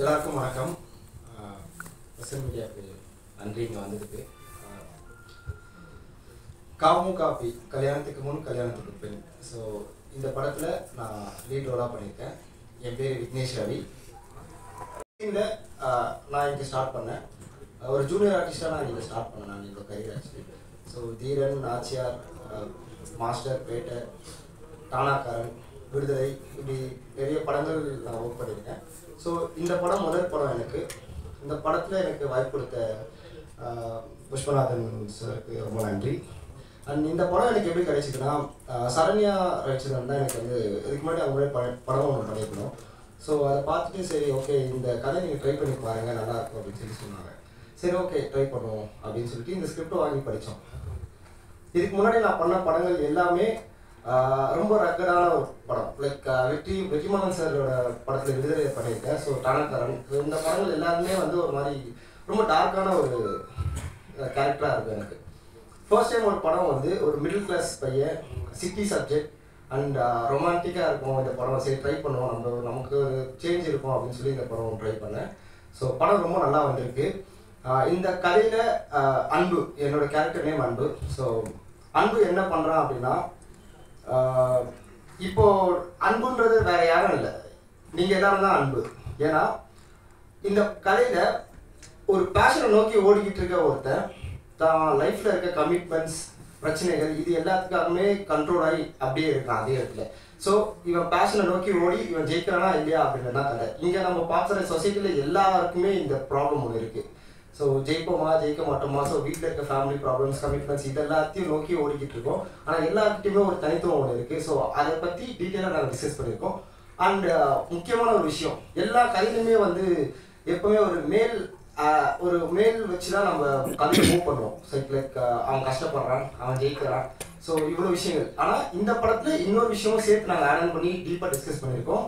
எல்லாருக்கும் வணக்கம். பிரசன் மீடியாவுக்கு நன்றி இங்கே வந்ததுக்கு. காமு காப்பி கல்யாணத்துக்கு முன் கல்யாணத்துக்கு பின். ஸோ இந்த படத்தில் நான் லீட் ரோலாக பண்ணியிருக்கேன். என் பேர் விக்னேஷ் ரவி. இந்த நான் இங்கே ஸ்டார்ட் பண்ணேன். ஒரு ஜூனியர் ஆர்டிஸ்டாக நான் இங்கே ஸ்டார்ட் பண்ணேன். நான் என்னோட கரியர் ஆக்சுவலி. ஸோ தீரன், நாச்சியார், மாஸ்டர், பேட்டை, தானாக்காரன், விடுதலை, இப்படி பெரிய படங்கள் நான் ஒர்க் பண்ணியிருக்கேன். ஸோ இந்த படம் முதல் படம் எனக்கு. இந்த படத்தில் எனக்கு வாய்ப்பு கொடுத்த புஷ்பநாதன் சாருக்கு ரொம்ப நன்றி. அண்ட் இந்த படம் எனக்கு எப்படி கிடைச்சிதுன்னா, சரண்யா ரவிச்சந்திரன் தான் எனக்கு வந்து இதுக்கு முன்னாடி அவங்களே படம் ஒன்று பண்ணியிருக்கணும். ஸோ அதை பார்த்துட்டு சரி ஓகே இந்த கதை நீங்கள் ட்ரை பண்ணி பாருங்கள் நல்லாயிருக்கும் அப்படின்னு சொல்லி சொன்னாங்க. சரி ஓகே ட்ரை பண்ணுவோம் அப்படின்னு சொல்லிட்டு இந்த ஸ்கிரிப்ட் வாங்கி படித்தோம். இதுக்கு முன்னாடி நான் பண்ண படங்கள் எல்லாமே ரொம்ப ரக்கடான ஒரு படம். லைக் வெற்றிமாறன் சாரோட படத்தில் விடுதலை பண்ணியிருக்கேன். ஸோ தானாக்காரன், இந்த படங்கள் எல்லாருமே வந்து ஒரு மாதிரி ரொம்ப டார்க்கான ஒரு கேரக்டராக இருக்கும் எனக்கு. ஃபர்ஸ்ட் டைம் ஒரு படம் வந்து ஒரு மிடில் கிளாஸ் பையன், சிட்டி சப்ஜெக்ட் அண்ட் ரொமான்டிக்காக இருக்கும். இந்த படம் சரி ட்ரை பண்ணுவோம், நமக்கு ஒரு சேஞ்ச் இருக்கும் அப்படின்னு சொல்லி இந்த படம் ட்ரை பண்ணேன். ஸோ படம் ரொம்ப நல்லா வந்திருக்கு. இந்த கதையில் அன்பு, என்னோட கேரக்டர் நேம் அன்பு. ஸோ அன்பு என்ன பண்ணுறான் அப்படின்னா, இப்போ அன்புன்றது வேற யாரும் இல்லை, நீங்கள் எல்லாரும் தான் அன்பு. ஏன்னா இந்த கதையில் ஒரு பேஷனை நோக்கி ஓடிக்கிட்டு இருக்க ஒருத்தன் தான் லைஃப்பில் இருக்க கமிட்மெண்ட்ஸ், பிரச்சனைகள், இது எல்லாத்துக்காகவுமே கண்ட்ரோல் ஆகி அப்படியே இருக்கான் அதே இடத்துல. ஸோ இவன் பேஷனை நோக்கி ஓடி இவன் ஜெயிக்கிறானா இல்லையா அப்படின்னு தான் கதை. இங்கே நம்ம பார்க்குற சொசைட்டியில் எல்லாருக்குமே இந்த ப்ராப்ளம் ஒன்று இருக்குது. ஸோ ஜெயிப்போமா ஜெயிக்க மாட்டோமா, ஸோ வீட்டில் இருக்க ஃபேமிலி ப்ராப்ளம்ஸ், கமிட்மெண்ட்ஸ், இது எல்லாத்தையும் நோக்கி ஓடிக்கிட்டு இருக்கோம். ஆனால் எல்லாருக்கிட்டையுமே ஒரு தனித்துவம் ஒன்று இருக்குது. ஸோ அதை பற்றி டீட்டெயிலாக நாங்கள் டிஸ்கஸ் பண்ணியிருக்கோம். அண்ட் முக்கியமான ஒரு விஷயம், எல்லா கதையிலுமே வந்து எப்போவுமே ஒரு மேல் வச்சு தான் நம்ம கதையை மூவ் பண்ணுவோம். ஸோ லைக் அவன் கஷ்டப்படுறான், அவன் ஜெயிக்கிறான், ஸோ இவ்வளோ விஷயங்கள். ஆனால் இந்த படத்தில் இன்னொரு விஷயமும் சேர்த்து நாங்கள் ஆட் பண்ணி டீப்பாக டிஸ்கஸ் பண்ணியிருக்கோம்,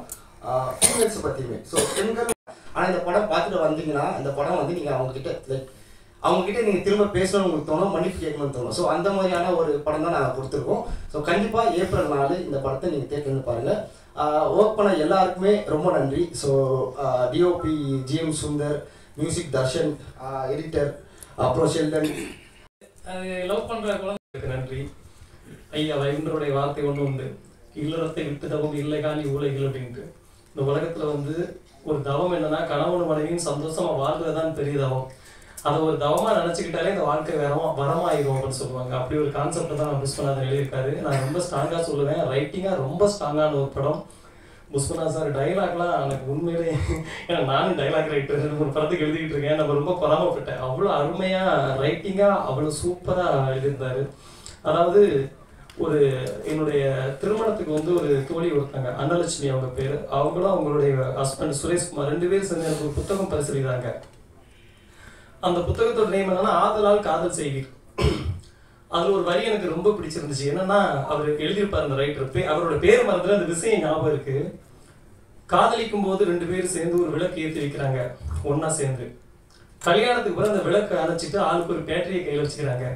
ஃபீமேல்ஸை பற்றியுமே. ஸோ பெண்கள். ஆனால் இந்த படம் பார்த்துட்டு வந்தீங்கன்னா இந்த படம் வந்து நீங்கள் அவங்கக்கிட்ட நீங்கள் திரும்ப பேசணும்னு உங்களுக்கு தோணும், மன்னிப்பு கேட்கணும்னு தோணும். ஸோ அந்த மாதிரியான ஒரு படம் தான் நாங்கள் கொடுத்துருக்கோம். ஸோ கண்டிப்பாக April 4 இந்த படத்தை நீங்கள் தேர்ந்து பாருங்கள். ஒர்க் பண்ண எல்லாருக்குமே ரொம்ப நன்றி. So DOP GM Sundar, music Darshan, editor அப்புறம் ஷெல்டன். லவ் பண்ணுற குழந்தைகளுக்கு நன்றி. ஐயா வைகுண்டருடைய வார்த்தை ஒன்று உண்டு, இல்லறத்தை விட்டு தவம் இல்லை காணி ஊழைகள் அப்படின்ட்டு. இந்த உலகத்தில் வந்து ஒரு தவம் என்னன்னா, கணவன் மனைவியும் சந்தோஷமா வாழ்றதுதான் பெரிய தவம். அதை ஒரு தவமா நினைச்சுக்கிட்டாலே இந்த வாழ்க்கை வரமாயிரும் அப்படின்னு சொல்லுவாங்க. அப்படி ஒரு கான்செப்ட் தான் புஷ்பநாதன் எழுதியிருக்காரு. நான் ரொம்ப ஸ்ட்ராங்கா சொல்லுவேன், ரைட்டிங்கா ரொம்ப ஸ்ட்ராங்கான ஒரு படம். புஷ்பநாத் சார் டைலாக்லாம் எனக்கு உண்மையிலே, ஏன்னா நானும் டைலாக் ரைட்டர் ஒரு படத்துக்கு எழுதிக்கிட்டு இருக்கேன். நம்ம ரொம்ப பொறாமப்பட்டேன். அவ்வளோ அருமையா ரைட்டிங்கா அவ்வளோ சூப்பரா எழுதியிருந்தாரு. அதாவது ஒரு என்னுடைய திருமணத்துக்கு வந்து ஒரு தோழி ஒருத்தாங்க, அன்னலட்சுமி அவங்க பேர். அவங்களும் அவங்களுடைய ஹஸ்பண்ட் சுரேஷ்குமார் 2 பேரும் சேர்ந்து எனக்கு ஒரு புத்தகம் பரிசீலிக்கிறாங்க. அந்த புத்தகத்தோட நேம் என்னன்னா, ஆதலால் காதல் செய்வீர். அதுல ஒரு வரி எனக்கு ரொம்ப பிடிச்சிருந்துச்சு. என்னன்னா, அவர் எழுதியிருப்பார் அந்த ரைட்டர், அவரோட பேர் மறந்துட்டு அந்த விஷயம் ஞாபகம் இருக்கு. காதலிக்கும் போது 2 பேரும் சேர்ந்து ஒரு விளக்கு ஏற்றி வைக்கிறாங்க ஒன்னா சேர்ந்து. கல்யாணத்துக்கு பிறகு அந்த விளக்கு அணைச்சிட்டு ஆளுக்கு ஒரு பேட்டரியை கையில் வச்சுக்கிறாங்க.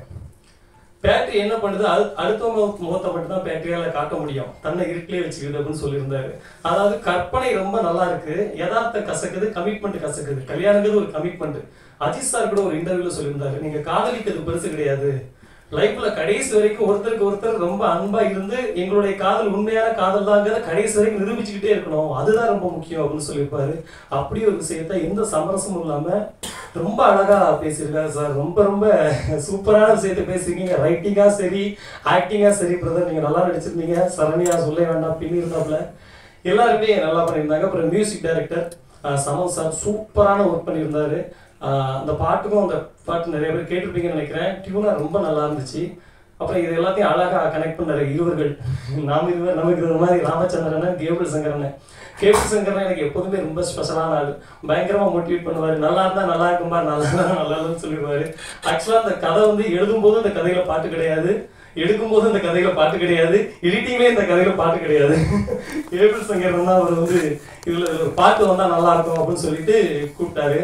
பேட்டரி என்ன பண்ணுது, அடுத்தவங்க முகத்தை மட்டும் தான் பேட்டரியால காட்ட முடியும், தன்னை இருட்டிலே வச்சுக்குது அப்படின்னு சொல்லியிருந்தாரு. அதாவது கற்பனை ரொம்ப நல்லா இருக்கு, யதார்த்த கசக்குது, கமிட்மெண்ட் கசக்குது. கல்யாணங்கிறது ஒரு கமிட்மெண்ட். அஜித் சார் கூட ஒரு இன்டர்வியூல சொல்லியிருந்தாரு, நீங்க காதலிக்கிறது பெருசு கிடையாது, லைஃப்ல கடைசி வரைக்கும் ஒருத்தருக்கு ஒருத்தர் ரொம்ப அன்பா இருந்து எங்களுடைய காதல் உண்மையான காதல் தாங்கிறத கடைசி வரைக்கும் நிரூபிச்சுக்கிட்டே இருக்கணும், அதுதான் ரொம்ப முக்கியம் அப்படின்னு சொல்லியிருப்பாரு. அப்படி ஒரு விஷயத்த எந்த சமரசமும் இல்லாம ரொம்ப அழகா பேசியிருக்காரு சார். ரொம்ப ரொம்ப சூப்பரான விஷயத்த பேசிருக்கீங்க. ரைட்டிங்கா சரி, ஆக்டிங்கா சரி பிரதர், நீங்க நல்லா நடிச்சிருந்தீங்க. சரண்யா சொல்ல வேண்டாம், பின்னி இருந்தாப்புல எல்லாருமே நல்லா பண்ணியிருந்தாங்க. அப்புறம் மியூசிக் டைரக்டர் சமன் சார் சூப்பரான ஒர்க் பண்ணியிருந்தாரு. அந்த பாட்டுக்கும் அந்த பாட்டு நிறைய பேர் கேட்டிருப்பீங்கன்னு நினைக்கிறேன். டியூனா ரொம்ப நல்லா இருந்துச்சு. அப்புறம் இது எல்லாத்தையும் அழகா கனெக்ட் பண்ணாரு இருவர்கள். நமக்கு இது மாதிரி ராமச்சந்திரன், கேபிள் சங்கரன். கேபிள் சங்கரன் எனக்கு எப்போதுமே ரொம்ப ஸ்பெஷலான ஆள். பயங்கரமா மோட்டிவேட் பண்ணுவாரு. நல்லா இருந்தா நல்லா இருக்கும்பா, நல்லா இருந்தா நல்லா இல்லைன்னு சொல்லிடுவாரு. ஆக்சுவலா அந்த கதை வந்து எழுதும்போது இந்த கதையில பாட்டு கிடையாது, எடுக்கும்போது இந்த கதையில பாட்டு கிடையாது, எடிட்டிங்லேயே இந்த கதையில பாட்டு கிடையாது. கேபிள் சங்கரன் தான் அவர் வந்து இதுல பாட்டு வந்தா நல்லா இருக்கும் அப்படின்னு சொல்லிட்டு கூப்பிட்டாரு.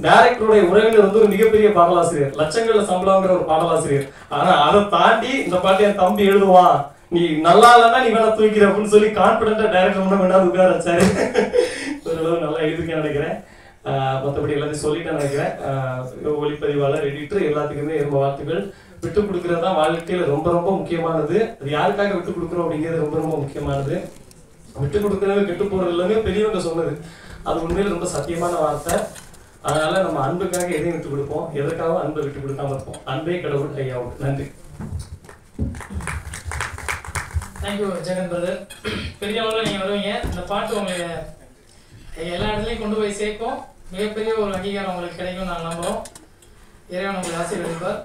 டைரக்டருடைய உறவினர் வந்து ஒரு மிகப்பெரிய பாடலாசிரியர், லட்சங்கள்ல சம்பளங்கிற ஒரு பாடலாசிரியர். ஆனா அதை தாண்டி இந்த பாட்டு என் தம்பி எழுதுவான், நீ நல்லா இல்லைன்னா நீ வேணா தூக்கிற அப்படின்னு சொல்லி கான்பிடண்டா டைரக்டர் முன்னாடி உட்கார வச்சாரு. ஓரளவு நல்லா எழுதிருக்கேன்னு நினைக்கிறேன். மற்றபடி எல்லாத்தையும் சொல்லிட்டு நினைக்கிறேன். ஒளிப்பதிவாளர், எடிட்டர் எல்லாத்துக்குமே ரொம்ப வாழ்த்துக்கள். விட்டு கொடுக்கறது தான் வாழ்க்கையில் ரொம்ப ரொம்ப முக்கியமானது. அது யாருக்காக விட்டு கொடுக்குறோம் அப்படிங்கிறது ரொம்ப ரொம்ப முக்கியமானது. விட்டு கொடுக்குறது கெட்டு போகிறது இல்லைங்க, பெரியவங்க சொன்னது அது உண்மையில ரொம்ப சத்தியமான வார்த்தை. அதனால நம்ம அன்புக்காக எதையும் விட்டு கொடுப்போம், எதற்காகவும் அன்பை விட்டு கொடுக்காம இருப்போம். அன்பே கடவுள் ஐயாவும். நன்றி. Thank you Jagan brother. பெரிய அளவில் நீங்கள் வருவீங்க. இந்த பாட்டு உங்களை எல்லா இடத்துலையும் கொண்டு போய் சேர்க்கும். மிகப்பெரிய ஒரு அங்கீகாரம் உங்களுக்கு கிடைக்கும் நாங்கள் நம்புகிறோம். இறைவன் உங்களுக்கு ஆசீர்வதிப்பார்.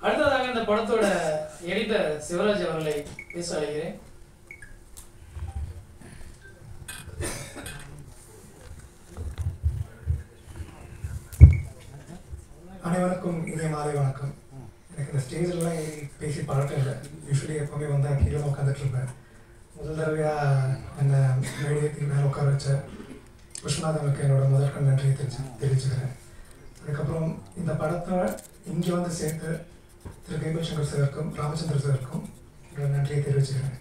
அடுத்ததாக இந்த படத்தோட எடிட்டர் சிவராஜ் அவர்களை பேச அழைக்கிறேன். அனைவருக்கும் இனிய மாலை வணக்கம். எனக்கு இந்த ஸ்டேஜிலலாம் பேசி பழக்கம் இல்லை. யூஸ்வலி எப்போவுமே வந்தால் கீழே உட்காந்துட்டு இருப்பேன். முதல் தடவையாக அந்த மேடையத்துக்கு மேலே உட்கார வச்ச விஸ்வநாதனுக்கு என்னோட முதற்கண் நன்றியை தெரிவிச்சுக்கிறேன். அதுக்கப்புறம் இந்த படத்தை இங்கே வந்து சேர்த்து திரு கேபிள் சங்கர் சாருக்கும் ராமச்சந்திர சாருக்கும் என்னோட நன்றியை தெரிவிச்சுக்கிறேன்.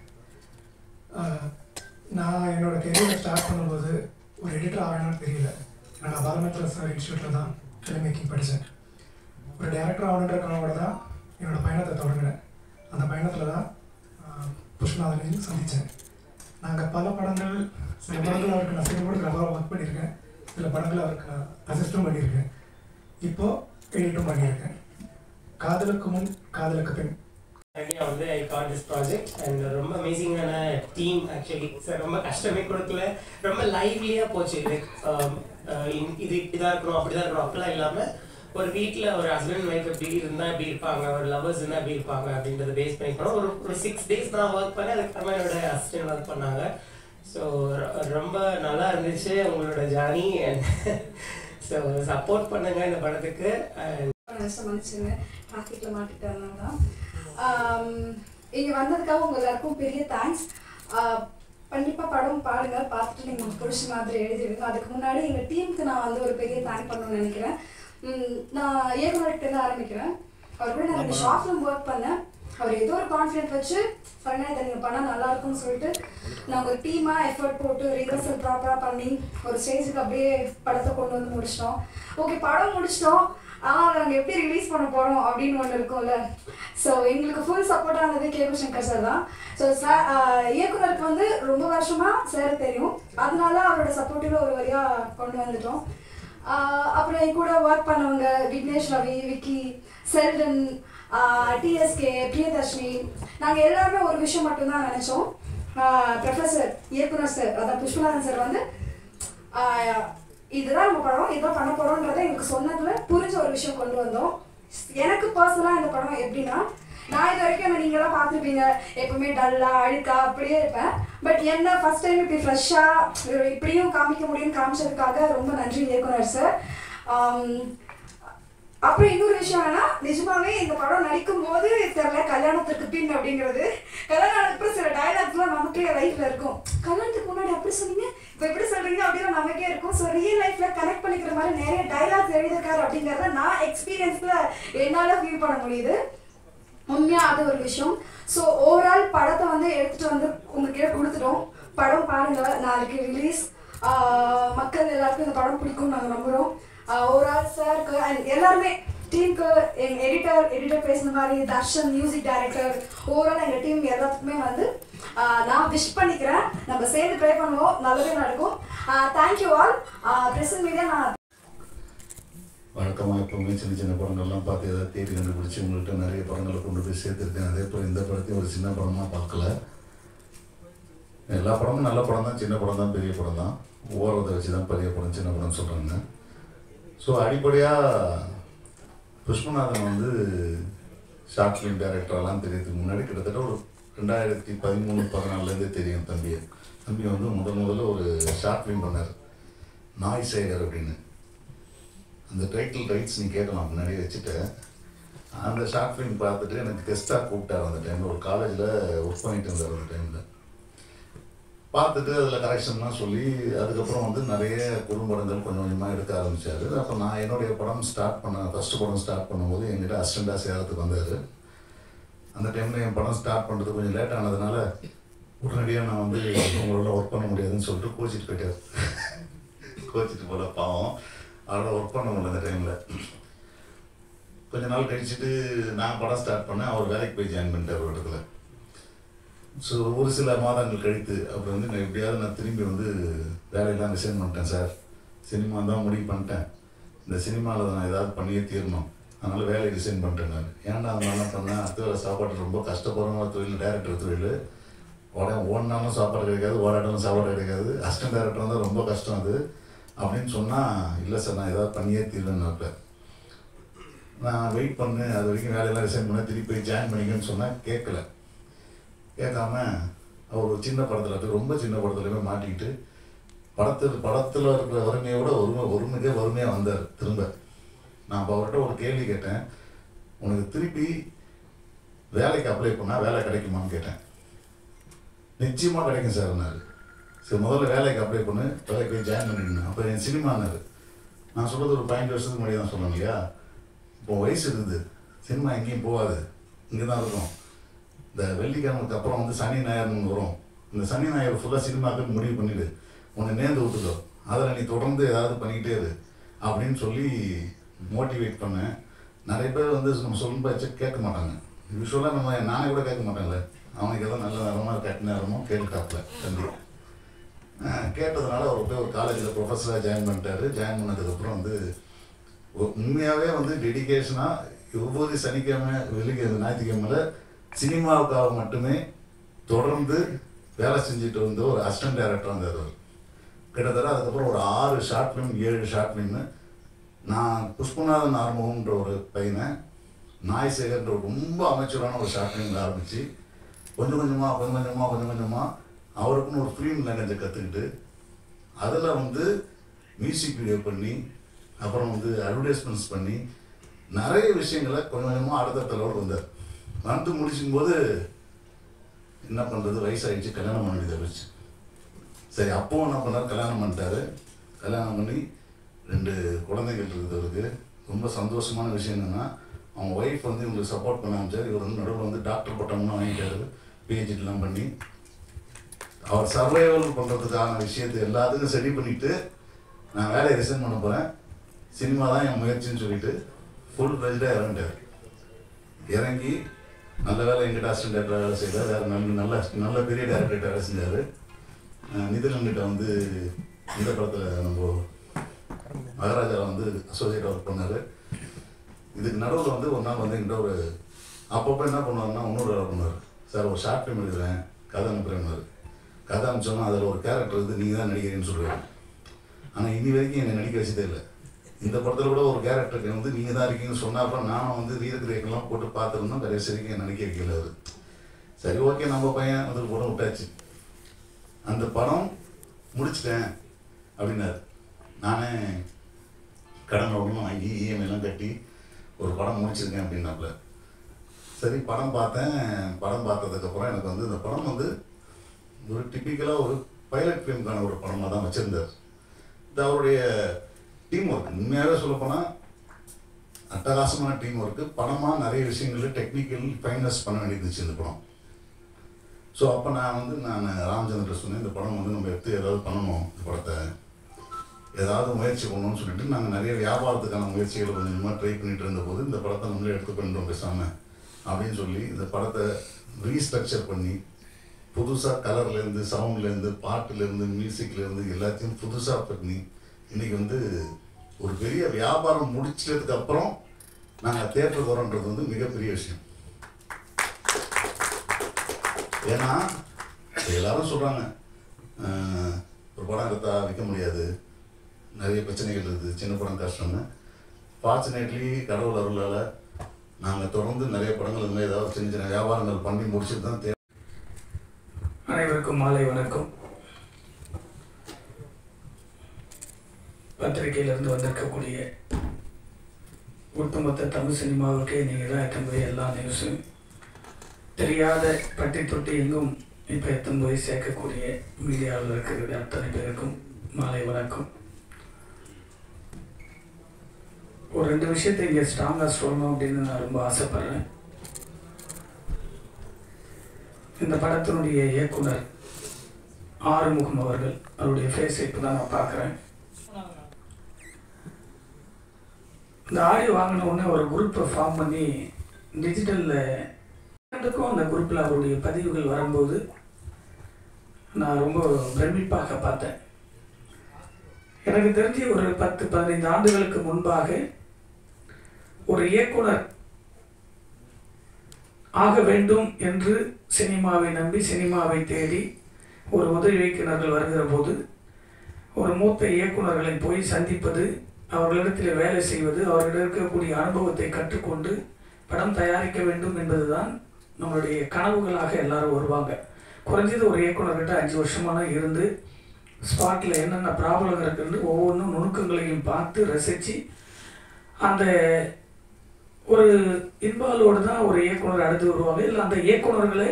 நான் என்னோடய கெரியரை ஸ்டார்ட் பண்ணும்போது ஒரு எடிட்டர் ஆகணும்னு தெரியல. நான் பாரமேந்திர சார் இன்ஸ்டியூட்டில் தான் ஃபிலிம் மேக்கிங் படித்தேன். ஒரு டேரக்டர் ஆகணுன்ற கனவோட தான் என்னோடய பயணத்தை தொடங்கினேன். அந்த பயணத்தில் தான் விஸ்வநாதனையும் சந்தித்தேன். நாங்கள் பல படங்கள், சில படங்கள் அவருக்கு நான் சினிமோட ஒர்க் பண்ணியிருக்கேன், சில படங்கள் அவருக்கு நான் அசிஸ்டும் பண்ணியிருக்கேன், இப்போது எடிட்டும் பண்ணியிருக்கேன். காதலுக்கு முன் காதலுக்கு பின் வந்து I got this project and ரொம்ப அமேசிங்கான டீம். ஆக்சுவலி சார் ரொம்ப கஷ்டமே கொடுக்கல, ரொம்ப லைவ்லியாக போச்சு. லைக் இது இப்படிதான் இருக்கணும் அப்படிதான் இருக்கணும் அப்படிலாம் இல்லாமல் ஒரு வீட்டில் ஒரு ஹஸ்பண்ட் ஒய்ஃப் எப்படி இருந்தால் எப்படி இருப்பாங்க, ஒரு லவர்ஸ் இருந்தால் எப்படி இருப்பாங்க அப்படின்றத பேஸ் பண்ணி போனோம். ஒரு 6 days நான் ஒர்க் பண்ணேன். அதுக்கப்புறமா என்னோட அசிஸ்டன்ட் ஒர்க் பண்ணாங்க. ஸோ ரொம்ப நல்லா இருந்துச்சு உங்களோட ஜார்னி. அண்ட் ஸோ சப்போர்ட் பண்ணுங்க இந்த படத்துக்கு. மன்னிச்சுங்க, டிராஃபிக்கில் மாட்டிட்டாங்க தான். இங்கே வந்ததுக்காக உங்கள் எல்லாருக்கும் பெரிய தேங்க்ஸ். கண்டிப்பாக படம் பாருங்க, பார்த்துட்டு நீங்கள் உங்களுக்கு பிடிச்ச மாதிரி எழுதிடுங்க. அதுக்கு முன்னாடி எங்கள் டீமுக்கு நான் வந்து ஒரு பெரிய தேங்க் பண்ணணும்னு நினைக்கிறேன். நான் இயக்குனர்கிட்ட ஆரம்பிக்கிறேன். அவர் கூட நான் 2 ஷார்ட் ஃபிலிம் ஒர்க் பண்ணேன். அவர் ஏதோ ஒரு கான்ஃபிடென்ட் வச்சு சொன்னேன், இதை நீங்கள் பண்ணால் நல்லாயிருக்கும்னு சொல்லிட்டு நாங்கள் ஒரு டீமாக எஃபர்ட் போட்டு ரிஹர்சல் ப்ராப்பராக பண்ணி ஒரு ஸ்டேஜுக்கு அப்படியே படத்தை கொண்டு வந்து முடிச்சிட்டோம். ஓகே, படம் முடிச்சிட்டோம், ஆனால் நாங்கள் எப்படி ரிலீஸ் பண்ண போகிறோம் அப்படின்னு ஒன்று இருக்கும்ல. ஸோ எங்களுக்கு ஃபுல் சப்போர்ட்டாக இருந்தது கேபிள் சங்கர் சார் தான். ஸோ சார் இயக்குனருக்கு வந்து ரொம்ப வருஷமாக சார் தெரியும், அதனால அவரோட சப்போர்ட்டில் ஒரு வழியாக கொண்டு வந்துட்டோம். அப்புறம் என் கூட ஒர்க் பண்ணவங்க விக்னேஷ், ரவி, விக்கி, செல்டன், டிஎஸ்கே, பிரியதர்ஷினி, நாங்கள் எல்லாருமே ஒரு விஷயம் மட்டும்தான் நினச்சோம். ப்ரொஃபஸர் இயக்குனர் சார், அதான் விஸ்வநாதன் சார் வந்து இதுதான் நம்ம படம், இதுதான் பண்ண போகிறோன்றதை எங்களுக்கு சொன்னதில் புரிஞ்ச ஒரு விஷயம் கொண்டு வந்தோம். எனக்கு பர்சனலாக இந்த படம் எப்படின்னா, நான் இது வரைக்கும் என்ன நீங்களாம் பார்த்துருப்பீங்க, எப்பவுமே டல்லாக அழுக்கா அப்படியே இருப்பேன். பட் என்ன ஃபஸ்ட் டைம் இப்படி ஃப்ரெஷ்ஷாக இப்படியும் காமிக்க முடியும்னு காமிச்சதுக்காக ரொம்ப நன்றி இயக்குனர் சார். அப்புறம் இன்னொரு விஷயம் என்னன்னா, நிஜமாவே இந்த படம் நடிக்கும் போது தெரியல கல்யாணத்துக்கு பின் அப்படிங்கிறது, கல்யாணத்துக்கு அப்புறம் சில டைலாக்ஸ்லாம் நமக்கே லைஃப்ல இருக்கும். கல்யாணத்துக்கு முன்னாடி அப்படி சொன்னீங்க, இப்போ எப்படி சொல்றீங்க அப்படின்னு நமக்கே இருக்கும். ஸோ ரியல் லைஃப்ல கனெக்ட் பண்ணிக்கிற மாதிரி நிறைய டைலாக்ஸ் எழுதியிருக்காரு அப்படிங்கிறத நான் எக்ஸ்பீரியன்ஸ்ல என்னால் ஃபீல் பண்ண முடியுது. உண்மையாக அது ஒரு விஷயம். ஸோ ஓவரால் படத்தை வந்து எடுத்துகிட்டு வந்து உங்ககிட்ட கொடுத்துட்டோம். படம் பாருங்கள், நாளைக்கு ரிலீஸ். மக்கள் எல்லாருக்கும் இந்த படம் பிடிக்கும் நாங்கள் நம்புகிறோம். ஓவரால் சாருக்கு அண்ட் எல்லாருமே டீமுக்கு, எங்கள் எடிட்டர் பேசுன மாதிரி தர்ஷன், மியூசிக் டைரக்டர், ஓவரால் எங்கள் டீம் எல்லாத்துக்குமே வந்து நான் விஷ் பண்ணிக்கிறேன். நம்ம சேர்ந்து ட்ரை பண்ணுவோம், நல்லதே நடக்கும். Thank you all. பிரசன்ட் மீடியா நான் வழக்கமாக எப்போவுமே சின்ன சின்ன படங்கள்லாம் பார்த்து எதாவது தேடி கண்டுபிடிச்சி உங்கள்கிட்ட நிறைய படங்களை கொண்டு போய் சேர்த்துருக்கேன். அதே போல் இந்த படத்தையும் ஒரு சின்ன படமாக பார்க்கல. எல்லா படமும் நல்ல படம் தான், சின்ன படம் தான், பெரிய படம் தான். ஓரத்தை வச்சு தான் பெரிய படம் சின்ன படம் சொல்கிறாங்க. ஸோ அடிப்படையாக விஸ்வநாதன் வந்து ஷார்ட் ஃபிலிம் டைரக்டரெல்லாம் தெரியறதுக்கு முன்னாடி கிட்டத்தட்ட ஒரு 2013-14 தெரியும் தம்பியை. தம்பி வந்து முதல்ல ஒரு ஷார்ட் ஃபிலிம் பண்ணார், நாய் சேகர் அப்படின்னு. அந்த டைட்டில் ரைட்ஸ் நீ கேட்கலாம் முன்னாடியே வச்சுட்டு. அந்த ஷார்ட் ஃபிலிம் பார்த்துட்டு எனக்கு கெஸ்ட்டாக கூப்பிட்டார். அந்த டைமில் ஒரு காலேஜில் ஒர்க் பண்ணிட்டு இருந்தார். அந்த டைமில் பார்த்துட்டு அதில் கரெக்ஷன்லாம் சொல்லி அதுக்கப்புறம் வந்து நிறைய குறும்படங்கள் கொஞ்சம் கொஞ்சமாக எடுக்க ஆரம்பித்தார். அப்போ நான் என்னுடைய படம் ஃபஸ்ட்டு படம் ஸ்டார்ட் பண்ணும்போது என்கிட்ட அசிஸ்டண்ட்டாக சேரத்துக்கு வந்தார். அந்த டைமில் என் படம் ஸ்டார்ட் பண்ணுறது கொஞ்சம் லேட் ஆனதுனால உடனடியாக நான் வந்து உங்களோட ஒர்க் பண்ண முடியாதுன்னு சொல்லிட்டு கோச்சிட்டு போயிட்டார். கோச்சிட்டு போல பாவம். அவரோட ஒர்க் பண்ண முடியல அந்த டைமில். கொஞ்ச நாள் கழிச்சுட்டு நான் படம் ஸ்டார்ட் பண்ணேன். அவர் வேலைக்கு போய் ஜாயின் பண்ணிட்டார் ஒரு இடத்துல. ஸோ ஒரு சில மாதங்கள் கழித்து அப்புறம் வந்து நான் எப்படியாவது நான் திரும்பி வந்து வேலையெல்லாம் ரிசைன் பண்ணிட்டேன் சார். சினிமா தான் முடிவு பண்ணிட்டேன். இந்த சினிமாவில் நான் ஏதாவது பண்ணியே தீரணும். அதனால் வேலையை ரிசைன் பண்ணிட்டேன் நான். ஏன்னா அந்த மாதிரிலாம் பண்ணேன். அடுத்த வேலை சாப்பாடு ரொம்ப கஷ்டப்படுற தொழில், டேரக்டர் தொழில். ஓடினாலும் சாப்பாடு கிடைக்காது, ஓடாட்டாலும் சாப்பாடு கிடைக்காது. அசிஸ்டன்ட் டேரக்டர் இருந்தால் ரொம்ப கஷ்டம் அது அப்படின்னு சொன்னால், இல்லை சார் நான் ஏதாவது பண்ணியே தீர்வேன்னு நான் வெயிட் பண்ணு, அது வரைக்கும் வேலையெல்லாம் ரிசைன் பண்ண திருப்பி போய் ஜாயின் பண்ணிக்கன்னு சொன்னால் கேட்காம அவர் ஒரு சின்ன படத்தில் ரொம்ப சின்ன படத்துலையுமே மாட்டிக்கிட்டு படத்தில் இருக்கிற வறுமையோட ஒருமைக்கே வறுமையாக வந்தார் திரும்ப. நான் அப்போ அவர்கிட்ட ஒரு கேள்வி கேட்டேன், உனக்கு திருப்பி வேலைக்கு அப்ளை பண்ணால் வேலை கிடைக்குமான்னு கேட்டேன். நிச்சயமாக கிடைக்கும் சார்னாரு. சரி முதல்ல வேலைக்கு அப்ளை பண்ணு, வேலைக்கு போய் ஜாயின் பண்ணிக்கணும். அப்போ என் சினிமானாரு. நான் சொல்கிறது ஒரு 15 வருஷத்துக்கு முன்னாடி தான் சொன்னேன் இல்லையா. இப்போ வயசு இருக்குது, சினிமா எங்கேயும் போகாது, இங்கே தான் இருக்கும். இந்த வெள்ளிக்கிழமைக்கு அப்புறம் வந்து சனி ஞாயிறுன்னு வரும். இந்த சனி ஞாயிறு ஃபுல்லாக சினிமாவுக்கு முடிவு பண்ணிவிடு, உன்னை நேர்ந்து விட்டுக்கோ, அதில் நீ தொடர்ந்து ஏதாவது பண்ணிக்கிட்டே இரு அப்படின்னு சொல்லி மோட்டிவேட் பண்ணேன். நிறைய பேர் வந்து நம்ம சொல்லும் பேச்ச கேட்க மாட்டாங்க. யூஸ்வலாக நானே கூட கேட்க மாட்டேன்ல. அவனுக்கு எதாவது நல்ல நேரமாக கெட்ட நேரமோ கேட்டுட்டாப்புல தம்பி. கேட்டதுனால அவர் போய் ஒரு காலேஜில் ப்ரொஃபஸராக ஜாயின் பண்ணிட்டாரு. ஜாயின் பண்ணதுக்கப்புறம் வந்து உண்மையாகவே வந்து டெடிக்கேஷனாக ஒவ்வொரு சனிக்கிழமை ஞாயிற்றுக்கிழமையில் சினிமாவுக்காக மட்டுமே தொடர்ந்து வேலை செஞ்சுட்டு வந்து ஒரு அசிஸ்டன்ட் டைரக்டராக இருந்தார் அவர். கிட்டத்தட்ட அதுக்கப்புறம் ஒரு 6 ஷார்ட் ஃபிலிம் 7 ஷார்ட் ஃபிலிம்னு நான் புஷ்பநாதன் ஆர்முகம்ன்ற ஒரு பையனை நாய் சேகர்ன்ற ஒரு ரொம்ப அமைச்சரான ஒரு ஷார்ட் ஃபிலிமில் ஆரம்பித்து கொஞ்சம் கொஞ்சமாக அவருக்குன்னு ஒரு ஃபிலிம் லாங்குவேஜை கற்றுக்கிட்டு அதில் வந்து மியூசிக் வீடியோ பண்ணி அப்புறம் வந்து அட்வர்டைஸ்மெண்ட்ஸ் பண்ணி நிறைய விஷயங்களை கொஞ்சம் கொஞ்சமாக அடுத்த லெவலுக்கு வந்தார். வந்து முடிச்சுக்கும்போது என்ன பண்ணுறது, வயசாகிடுச்சு, கல்யாணம் பண்ண வேண்டியதாக போச்சு. சரி அப்போவும் என்ன பண்ணார், கல்யாணம் பண்ணிட்டாரு. கல்யாணம் பண்ணி 2 குழந்தைகள் இருக்குது அவருக்கு. ரொம்ப சந்தோஷமான விஷயம் என்னென்னா, அவங்க ஒய்ஃப் வந்து இவங்களுக்கு சப்போர்ட் பண்ண ஆரம்பிச்சார். இவர் வந்து நடுவில் வந்து டாக்டர் பட்டம்லாம் வாங்கிட்டாரு, பிஹெச்டிலாம் பண்ணி. அவர் சர்வைவல் பண்ணுறதுக்கான விஷயத்தை எல்லாத்துக்கும் சரி பண்ணிவிட்டு நான் வேலையை ரிசைன் பண்ண போகிறேன், சினிமா தான் என் முயற்சின்னு சொல்லிட்டு ஃபுல் ஃப்ளெஜ்டாக இறங்கிட்டார். இறங்கி நல்ல வேலை எங்கிட்ட அசிஸ்டன்ட் டேரக்டர் வேலை செய்தார். வேறு நல்ல பெரிய டேரக்டர்கிட்ட வேலை செஞ்சார். நிதிலன்கிட்ட வந்து இந்த படத்தில் நம்ம மகாராஜாவில் வந்து அசோசியேட் ஒர்க் பண்ணார். இதுக்கு நடுவில் வந்து ஒரு நாள் வந்து என்கிட்ட ஒரு அப்பப்போ என்ன பண்ணுவாருன்னா இன்னொரு வேலை பண்ணுவார். சார் ஒரு ஷார்ட் ஃபிலிம் எழுதுகிறேன், கதை அனுப்புகிறேன்னாரு. கதை அனுப்பிச்சோன்னா அதில் ஒரு கேரக்டர் வந்து நீங்கள் தான் நடிக்கிறீங்கன்னு சொல்லுவார். ஆனால் இன்னி வரைக்கும் என்னை நடிக்க வச்சதே இல்லை. இந்த படத்தில் கூட ஒரு கேரக்டருக்கு வந்து நீங்கள் தான் இருக்கீங்கன்னு சொன்னாப்போ நானும் வந்து ரீரேக்கெல்லாம் போட்டு பார்த்துருந்தோம். கடைசி வரைக்கும் என் நடிக்க வைக்கல அவர். சரி ஓகே நம்ம பையன் வந்து படம் விட்டாச்சு. அந்த படம் முடிச்சிட்டேன் அப்படின்னாரு. நானே கடன் உடனே வாங்கி இஎம்ஐலாம் கட்டி ஒரு படம் முடிச்சிருக்கேன் அப்படின்னாப்புல. சரி படம் பார்த்தேன். படம் பார்த்ததுக்கப்புறம் எனக்கு வந்து இந்த படம் வந்து ஒரு டிப்பிக்கலாக ஒரு பைலட் ஃபிலிம்கான ஒரு படமாக தான் வச்சுருந்தார். இது அவருடைய டீம் ஒர்க். உண்மையாகவே சொல்லப்போனால் அட்டகாசமான டீம் ஒர்க்கு. படமாக நிறைய விஷயங்கள் டெக்னிக்கல் ஃபைனஸ் பண்ண வேண்டியிருந்துச்சு இந்த படம். ஸோ அப்போ நான் ராமச்சந்திரன் சொன்னேன், இந்த படம் வந்து நம்ம எடுத்து ஏதாவது பண்ணணும், இந்த படத்தை ஏதாவது முயற்சி பண்ணணும்னு சொல்லிட்டு நாங்கள் நிறைய வியாபாரத்துக்கான முயற்சிகளை கொஞ்சம் கொஞ்சமாக ட்ரை பண்ணிகிட்டு இருந்தபோது இந்த படத்தை நம்மளே எடுத்து பண்ணுறோம் பேசாமல் அப்படின்னு சொல்லி இந்த படத்தை ரீஸ்ட்ரக்சர் பண்ணி புதுசாக கலர்லேருந்து சவுண்ட்லேருந்து பாட்டுலேருந்து மியூசிக்லேருந்து எல்லாத்தையும் புதுசாக பண்ணி இன்றைக்கி வந்து ஒரு பெரிய வியாபாரம் முடிச்சதுக்கு அப்புறம் நாங்கள் தேட்டருக்கு வரோன்றது வந்து மிகப்பெரிய விஷயம். ஏன்னா எல்லாரும் சொல்கிறாங்க ஒரு படம் எடுத்தால் விற்க முடியாது, நிறைய பிரச்சனைகள் இருக்குது, சின்ன படம் கஷ்டம்னு. ஃபார்ச்சுனேட்லி கடவுள் அருளால் நாங்கள் தொடர்ந்து நிறைய படங்கள் இருந்தால் ஏதாவது சின்ன சின்ன வியாபாரங்கள் பண்ணி முடிச்சுட்டு தான் அனைவருக்கும் மாலை வணக்கம். பத்திரிகையிலிருந்து வந்திருக்கக்கூடிய ஒட்டுமொத்த தமிழ் சினிமாவுக்கே நீங்கள் தான் எத்தனை போய் எல்லா நியூஸும் தெரியாத பட்டி தொட்டி எங்கும் இப்போ எத்தனை போய் சேர்க்கக்கூடிய மீடியாவில் இருக்கிற அத்தனை பேருக்கும் மாலை வணக்கம். ஒரு 2 விஷயத்தை இங்கே ஸ்ட்ராங்காக சொல்லணும் அப்படின்னு நான் ரொம்ப ஆசைப்படுறேன். இந்த படத்தினுடைய இயக்குனர் ஆறுமுகம் அவர்கள், அவருடைய ஃபேஸ் இப்போ தான் நான் பார்க்குறேன். இந்த ஆடியோ வாங்கின உடனே ஒரு குரூப்பை ஃபார்ம் பண்ணி டிஜிட்டலில் அந்த குரூப்பில் அவருடைய பதிவுகள் வரும்போது நான் ரொம்ப பிரமிப்பாக பார்த்தேன். எனக்கு தெரிஞ்சு ஒரு 10-15 ஆண்டுகளுக்கு முன்பாக ஒரு இயக்குனர் ஆக வேண்டும் என்று சினிமாவை நம்பி சினிமாவை தேடி ஒரு உதவி இயக்குநர்கள் வருகிற போது ஒரு மூத்த இயக்குநர்களை போய் சந்திப்பது, அவர்களிடத்தில் வேலை செய்வது, அவர்களிடம் இருக்கக்கூடிய அனுபவத்தை கற்றுக்கொண்டு படம் தயாரிக்க வேண்டும் என்பதுதான் நம்மளுடைய கனவுகளாக எல்லாரும் வருவாங்க. குறைஞ்சது ஒரு இயக்குனர்கிட்ட 5 வருஷமான இருந்து ஸ்பாட்டில் என்னென்ன ப்ராப்ளம் இருக்குன்னு ஒவ்வொன்றும் நுணுக்கங்களையும் பார்த்து ரசித்து அந்த ஒரு இன்வால்வோடு தான் ஒரு இயக்குனர் அடுத்து வருவாங்க. இல்லை அந்த இயக்குனர்களே